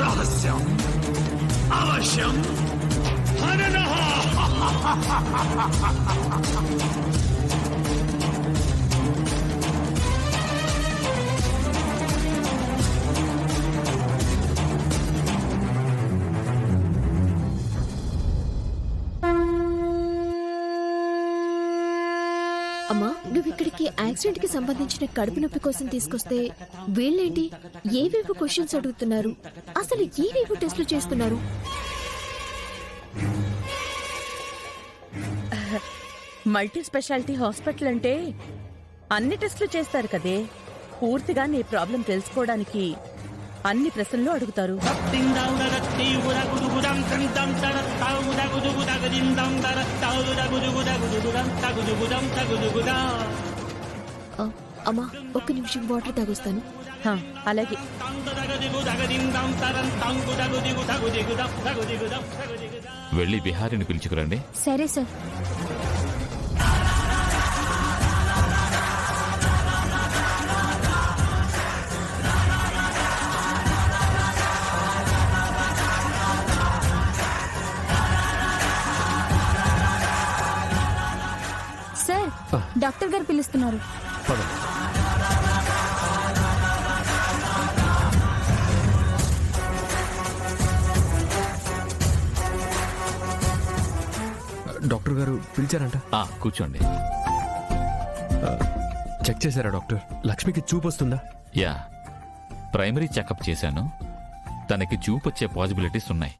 రహస్యం అవశ్యం హననః. అమ్మా, నువ్వు ఇక్కడికి యాక్సిడెంట్ కి సంబంధించిన కడుపు నొప్పి కోసం తీసుకొస్తే వీళ్ళేంటి ఏవేవో క్వశ్చన్స్ అడుగుతున్నారు, అసలు ఏవేవో టెస్టులు చేస్తున్నారు. మల్టీ స్పెషాలిటీ హాస్పిటల్ అంటే అన్ని టెస్టులు చేస్తారు కదే. పూర్తిగా నీ ప్రాబ్లం తెలుసుకోవడానికి అన్ని ప్రశ్నలు అడుగుతారు. అమ్మా, ఒక్క నిమిషం వాటర్ తాగొస్తాను. అలాగే. వెళ్ళి బిహారీని పిలుచుకురండి. సరే సార్. సార్, డాక్టర్ గారు పిలుస్తున్నారు. డాక్టర్ గారు పిలిచారంట. కూర్చోండి. చెక్ చేశారా డాక్టర్? లక్ష్మికి చూపు వస్తుందా? యా, ప్రైమరీ చెకప్ చేశాను. తనకి చూపు వచ్చే పాసిబిలిటీస్ ఉన్నాయి.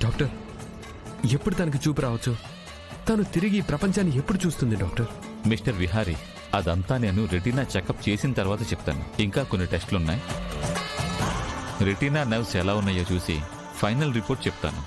డాక్టర్, ఎప్పుడు తనకి చూపు రావచ్చు? తను తిరిగి ప్రపంచాన్ని ఎప్పుడు చూస్తుంది డాక్టర్? మిస్టర్ విహారీ, అదంతా నేను రెటీనా చెకప్ చేసిన తర్వాత చెప్తాను. ఇంకా కొన్ని టెస్టులున్నాయి. రెటీనా నర్వ్స్ ఎలా ఉన్నాయో చూసి ఫైనల్ రిపోర్ట్ చెప్తాను.